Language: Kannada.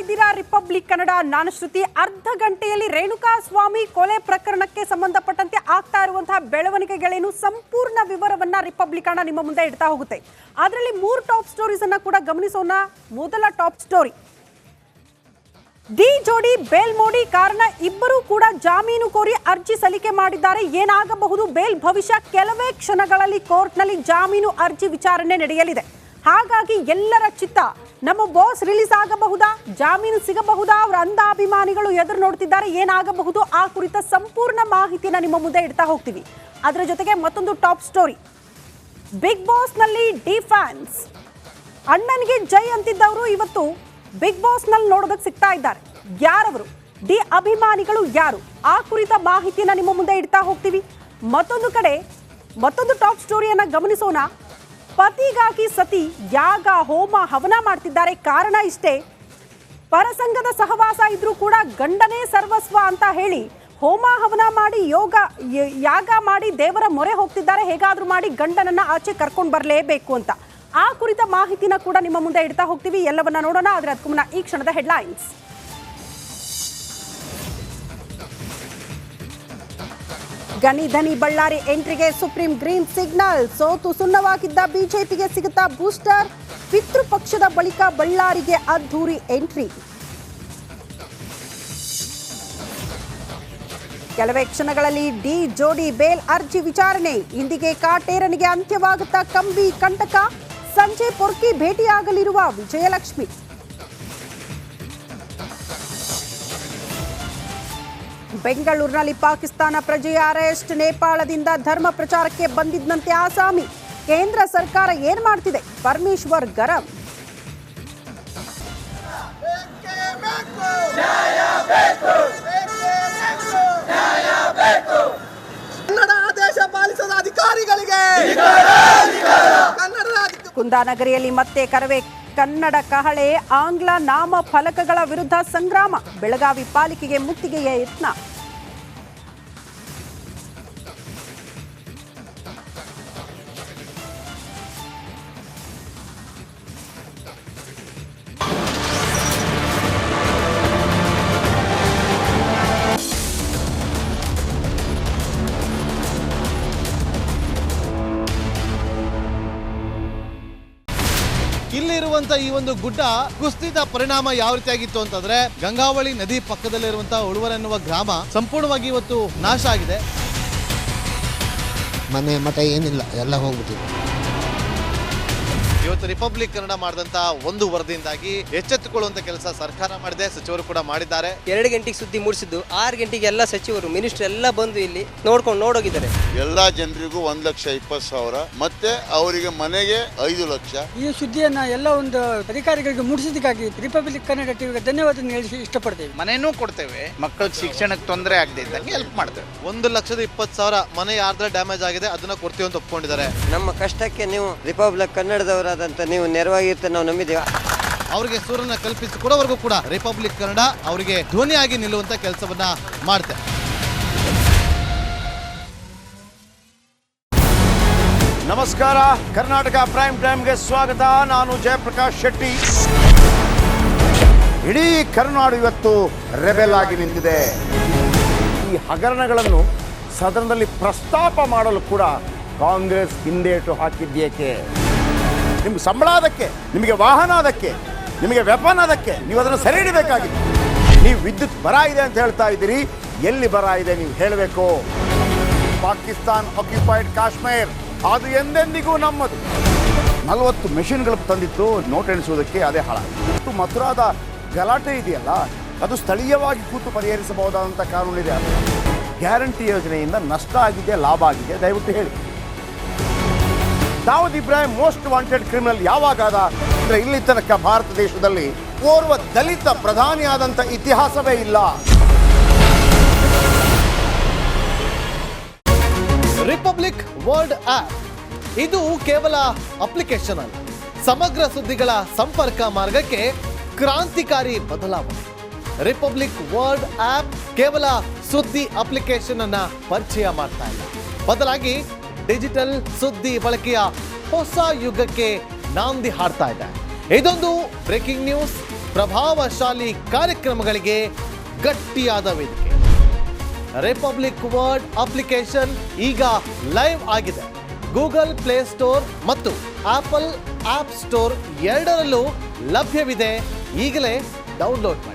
ಇದ್ದೀರಾ ರಿಪಬ್ಲಿಕ್ ಕನ್ನಡ. ನಾನು ಶ್ರುತಿ. ಅರ್ಧ ಗಂಟೆಯಲ್ಲಿ ರೇಣುಕಾ ಸ್ವಾಮಿ ಕೊಲೆ ಪ್ರಕರಣಕ್ಕೆ ಸಂಬಂಧಪಟ್ಟಂತೆ ಆಗ್ತಾ ಇರುವಂತಹ ಬೆಳವಣಿಗೆಗಳೇನು ಸಂಪೂರ್ಣ ವಿವರವನ್ನ ರಿಪಬ್ಲಿಕ್ ಕನ್ನಡ ನಿಮ್ಮ ಮುಂದೆ ಇಡ್ತಾ ಹೋಗುತ್ತೆ. ಅದರಲ್ಲಿ 3 ಟಾಪ್ ಸ್ಟೋರೀಸ್ ಅನ್ನ ಕೂಡ ಗಮನಿಸೋಣ. ಮೊದಲ ಟಾಪ್ ಸ್ಟೋರಿ, ದಿ ಜೋಡಿ ಬೇಲ್ ಮೋಡಿ ಕಾರಣ ಇಬ್ಬರೂ ಕೂಡ ಜಾಮೀನು ಕೋರಿ ಅರ್ಜಿ ಸಲ್ಲಿಕೆ ಮಾಡಿದ್ದಾರೆ. ಏನಾಗಬಹುದು ಬೇಲ್ ಭವಿಷ್ಯ? ಕೆಲವೇ ಕ್ಷಣಗಳಲ್ಲಿ ಕೋರ್ಟ್ನಲ್ಲಿ ಜಾಮೀನು ಅರ್ಜಿ ವಿಚಾರಣೆ ನಡೆಯಲಿದೆ. ಹಾಗಾಗಿ ಎಲ್ಲರ ಚಿತ್ತ ನಮ್ಮ ಬಾಸ್ ರಿಲೀಸ್ ಆಗಬಹುದಾ, ಜಾಮೀನು ಸಿಗಬಹುದಾ, ಅವರ ಅಂಧ ಅಭಿಮಾನಿಗಳು ಎದುರು ನೋಡ್ತಿದ್ದಾರೆ. ಏನಾಗಬಹುದು ಆ ಕುರಿತ ಸಂಪೂರ್ಣ ಮಾಹಿತಿನ ನಿಮ್ಮ ಮುಂದೆ ಇಡ್ತಾ ಹೋಗ್ತೀವಿ. ಅದರ ಜೊತೆಗೆ ಮತ್ತೊಂದು ಟಾಪ್ ಸ್ಟೋರಿ, ಬಿಗ್ ಬಾಸ್ ನಲ್ಲಿ ಡಿ ಫ್ಯಾನ್ಸ್ ಅಣ್ಣನಿಗೆ ಜೈ ಅಂತಿದ್ದವರು ಇವತ್ತು ಬಿಗ್ ಬಾಸ್ ನಲ್ಲಿ ನೋಡೋದಕ್ಕೆ ಸಿಗ್ತಾ ಇದ್ದಾರೆ. ಯಾರವರು ಡಿ ಅಭಿಮಾನಿಗಳು ಯಾರು, ಆ ಕುರಿತ ಮಾಹಿತಿಯನ್ನ ನಿಮ್ಮ ಮುಂದೆ ಇಡ್ತಾ ಹೋಗ್ತೀವಿ. ಮತ್ತೊಂದು ಕಡೆ ಮತ್ತೊಂದು ಟಾಪ್ ಸ್ಟೋರಿಯನ್ನ ಗಮನಿಸೋಣ. ಪತಿಗಾಗಿ ಸತಿ ಯಾಗ ಹೋಮ ಹವನ ಮಾಡ್ತಿದ್ದಾರೆ. ಕಾರಣ ಇಷ್ಟೇ, ಪರಸಂಗದ ಸಹವಾಸ ಇದ್ರೂ ಕೂಡ ಗಂಡನೇ ಸರ್ವಸ್ವ ಅಂತ ಹೇಳಿ ಹೋಮ ಹವನ ಮಾಡಿ ಯಾಗ ಮಾಡಿ ದೇವರ ಮೊರೆ ಹೋಗ್ತಿದ್ದಾರೆ. ಹೇಗಾದ್ರೂ ಮಾಡಿ ಗಂಡನನ್ನ ಆಚೆ ಕರ್ಕೊಂಡು ಬರಲೇಬೇಕು ಅಂತ. ಆ ಕುರಿತ ಮಾಹಿತಿನ ಕೂಡ ನಿಮ್ಮ ಮುಂದೆ ಇಡ್ತಾ ಹೋಗ್ತೀವಿ. ಎಲ್ಲವನ್ನ ನೋಡೋಣ. ಆದ್ರೆ ಅದಕ್ಕೂ ಮುನ್ನ ಈ ಕ್ಷಣದ ಹೆಡ್ಲೈನ್ಸ್. ಗಣಿ ಧನಿ ಬಳ್ಳಾರಿ ಎಂಟ್ರಿಗೆ ಸುಪ್ರೀಂ ಗ್ರೀನ್ ಸಿಗ್ನಲ್. ಸೋತು ಸುಣ್ಣವಾಗಿದ್ದ ಬಿಜೆಪಿಗೆ ಸಿಗುತ್ತಾ ಬೂಸ್ಟರ್. ಪಿತೃಪಕ್ಷದ ಬಳಿಕ ಬಳ್ಳಾರಿಗೆ ಅದ್ಧೂರಿ ಎಂಟ್ರಿ. ಕೆಲವೇ ಕ್ಷಣಗಳಲ್ಲಿ ಡಿ ಜೋಡಿ ಬೇಲ್ ಅರ್ಜಿ ವಿಚಾರಣೆ. ಇಂದಿಗೆ ಕಾಟೇರನಿಗೆ ಅಂತ್ಯವಾಗುತ್ತಾ ಕಂಬಿ ಕಂಟಕ. ಸಂಜೆ ಪೊರ್ಕಿ ಭೇಟಿಯಾಗಲಿರುವ ವಿಜಯಲಕ್ಷ್ಮಿ. ಬೆಂಗಳೂರಿನಲ್ಲಿ ಪಾಕಿಸ್ತಾನ ಪ್ರಜೆಯ ಅರೆಸ್ಟ್. ನೇಪಾಳದಿಂದ ಧರ್ಮ ಪ್ರಚಾರಕ್ಕೆ ಬಂದಿದ್ದಂತೆ ಆಸಾಮಿ. ಕೇಂದ್ರ ಸರ್ಕಾರ ಏನ್ ಮಾಡ್ತಿದೆ? ಪರಮೇಶ್ವರ್ ಗರಂ. ಕುಂದಾನಗರಿಯಲ್ಲಿ ಮತ್ತೆ ಕರವೇ ಕನ್ನಡ ಕಹಳೆ. ಆಂಗ್ಲ ನಾಮ ಫಲಕಗಳ ವಿರುದ್ಧ ಸಂಗ್ರಾಮ. ಬೆಳಗಾವಿ ಪಾಲಿಕೆಗೆ ಮುತ್ತಿಗೆಯ ಯತ್ನ. ಇಲ್ಲಿರುವಂತ ಈ ಒಂದು ಗುಡ್ಡ ಕುಸಿದ ಪರಿಣಾಮ ಯಾವ ರೀತಿಯಾಗಿತ್ತು ಅಂತಂದ್ರೆ, ಗಂಗಾವಳಿ ನದಿ ಪಕ್ಕದಲ್ಲಿರುವಂತಹ ಉಳುವರ್ ಎನ್ನುವ ಗ್ರಾಮ ಸಂಪೂರ್ಣವಾಗಿ ಇವತ್ತು ನಾಶ ಆಗಿದೆ. ಮನೆ ಮಠ ಏನಿಲ್ಲ, ಎಲ್ಲ ಹೋಗ್ಬಿಟ್ಟಿದೆ. ಇವತ್ತು ರಿಪಬ್ಲಿಕ್ ಕನ್ನಡ ಮಾಡಿದಂತ ಒಂದು ವರದಿಯಿಂದಾಗಿ ಎಚ್ಚೆತ್ತುಕೊಳ್ಳುವಂತ ಕೆಲಸ ಸರ್ಕಾರ ಮಾಡಿದೆ, ಸಚಿವರು ಕೂಡ ಮಾಡಿದ್ದಾರೆ. 2 ಗಂಟೆಗೆ ಸುದ್ದಿ ಮೂಡಿಸಿದ್ದು 6 ಗಂಟೆಗೆ ಎಲ್ಲ ಸಚಿವರು ಮಿನಿಸ್ಟರ್ ಎಲ್ಲ ಬಂದು ಇಲ್ಲಿ ನೋಡೋಗಿದ್ದಾರೆ. ಎಲ್ಲಾ ಜನರಿಗೂ 1,20,000 ಮತ್ತೆ ಅವರಿಗೆ ಮನೆಗೆ 5 ಲಕ್ಷ. ಈ ಸುದ್ದಿಯನ್ನ ಎಲ್ಲ ಒಂದು ಅಧಿಕಾರಿಗಳಿಗೆ ಮೂಡಿಸಿದ್ದಕ್ಕಾಗಿ ರಿಪಬ್ಲಿಕ್ ಕನ್ನಡ ಟಿವಿಗೆ ಧನ್ಯವಾದ ಹೇಳಿ ಇಷ್ಟಪಡ್ತೇವೆ. ಮನೆನೂ ಕೊಡ್ತೇವೆ, ಮಕ್ಕಳ ಶಿಕ್ಷಣಕ್ಕೆ ತೊಂದರೆ ಆಗದೆ ಇದ್ದಂಗೆ ಹೆಲ್ಪ್ ಮಾಡ್ತೇವೆ. 1,20,000 ಮನೆ ಯಾರ್ದ್ರ ಡ್ಯಾಮೇಜ್ ಆಗಿದೆ ಅದನ್ನ ಕೊಡ್ತೀವಿ ಅಂತ ಒಪ್ಕೊಂಡಿದ್ದಾರೆ. ನಮ್ಮ ಕಷ್ಟಕ್ಕೆ ನೀವು ರಿಪಬ್ಲಿಕ್ ಕನ್ನಡದವರಾದಂತ ನೀವು ನೆರವಾಗಿರುತ್ತೆ ನಾವು ನಂಬಿದ್ದೇವೆ. ಅವರಿಗೆ ಸೂರನ್ನ ಕಲ್ಪಿಸಿಕೊಡೋವರೆಗೂ ಕೂಡ ರಿಪಬ್ಲಿಕ್ ಕನ್ನಡ ಅವರಿಗೆ ಧ್ವನಿಯಾಗಿ ನಿಲ್ಲುವಂತ ಕೆಲಸವನ್ನ ಮಾಡುತ್ತೆ. ನಮಸ್ಕಾರ, ಕರ್ನಾಟಕ ಪ್ರೈಮ್ ಟೈಮ್ಗೆ ಸ್ವಾಗತ. ನಾನು ಜಯಪ್ರಕಾಶ್ ಶೆಟ್ಟಿ. ಇಡೀ ಕರ್ನಾಡು ಇವತ್ತು ರೆಬೆಲ್ ಆಗಿ ನಿಂತಿದೆ. ಈ ಹಗರಣಗಳನ್ನು ಸದನದಲ್ಲಿ ಪ್ರಸ್ತಾಪ ಮಾಡಲು ಕೂಡ ಕಾಂಗ್ರೆಸ್ ಹಿಂದೇಟು ಹಾಕಿದ್ದೇಕೆ? ನಿಮ್ಗೆ ಸಂಬಳ ಅದಕ್ಕೆ, ನಿಮಗೆ ವಾಹನ ಅದಕ್ಕೆ, ನಿಮಗೆ ವೆಪನ್ ಅದಕ್ಕೆ, ನೀವು ಅದನ್ನು ಸೆರೆ ಹಿಡಿಬೇಕಾಗಿದೆ. ನೀವು ವಿದ್ಯುತ್ ಬರ ಇದೆ ಅಂತ ಹೇಳ್ತಾ ಇದ್ದೀರಿ, ಎಲ್ಲಿ ಬರ ಇದೆ ನೀವು ಹೇಳಬೇಕು. ಪಾಕಿಸ್ತಾನ್ ಆಕ್ಯುಪೈಡ್ ಕಾಶ್ಮೀರ್ ಅದು ಎಂದೆಂದಿಗೂ ನಮ್ಮದು. 40 ಮೆಷಿನ್ಗಳು ತಂದಿತ್ತು ನೋಟ್ ಎಣಿಸುವುದಕ್ಕೆ, ಅದೇ ಹಾಳಾಯಿತು. ಮಥುರಾದ ಗಲಾಟೆ ಇದೆಯಲ್ಲ, ಅದು ಸ್ಥಳೀಯವಾಗಿ ಕೂತು ಪರಿಹರಿಸಬಹುದಾದಂಥ ಕಾನೂನಿದೆ. ಗ್ಯಾರಂಟಿ ಯೋಜನೆಯಿಂದ ನಷ್ಟ ಆಗಿದೆ, ಲಾಭ ಆಗಿದೆ, ದಯವಿಟ್ಟು ಹೇಳಿ. Dawood Ibrahim most wanted criminal ಯಾವಾಗಾದ ಅಂದರೆ ಇಲ್ಲಿ ತನಕ ಭಾರತ ದೇಶದಲ್ಲಿ ಓರ್ವ ದಲಿತ ಪ್ರಧಾನಿಯಾದಂಥ ಇತಿಹಾಸವೇ ಇಲ್ಲ. ರಿಪಬ್ಲಿಕ್ ವರ್ಲ್ಡ್ ಆಪ್ ಇದು ಕೇವಲ ಅಪ್ಲಿಕೇಶನ್ ಅಲ್ಲ, ಸಮಗ್ರ ಸುದ್ದಿಗಳ ಸಂಪರ್ಕ ಮಾರ್ಗಕ್ಕೆ ಕ್ರಾಂತಿಕಾರಿ ಬದಲಾವಣೆ. ರಿಪಬ್ಲಿಕ್ ವರ್ಲ್ಡ್ ಆಪ್ ಕೇವಲ ಸುದ್ದಿ ಅಪ್ಲಿಕೇಶನ್ ಅನ್ನ ಪರಿಚಯ ಮಾಡ್ತಾ ಇಲ್ಲ, ಬದಲಾಗಿ ಡಿಜಿಟಲ್ ಸುದ್ದಿ ಬಳಕೆಯ ಹೊಸ ಯುಗಕ್ಕೆ ನಾಂದಿ ಹಾಡ್ತಾ ಇದೆ. ಇದೊಂದು ಬ್ರೇಕಿಂಗ್ ನ್ಯೂಸ್, ಪ್ರಭಾವಶಾಲಿ ಕಾರ್ಯಕ್ರಮಗಳಿಗೆ ಗಟ್ಟಿಯಾದ ವೇದಿಕೆ. ರಿಪಬ್ಲಿಕ್ ವರ್ಡ್ ಅಪ್ಲಿಕೇಶನ್ ಈಗ ಲೈವ್ ಆಗಿದೆ. ಗೂಗಲ್ ಪ್ಲೇ ಸ್ಟೋರ್ ಮತ್ತು ಆಪಲ್ ಆಪ್ ಸ್ಟೋರ್ ಎರಡರಲ್ಲೂ ಲಭ್ಯವಿದೆ. ಈಗಲೇ ಡೌನ್ಲೋಡ್ ಮಾಡಿ.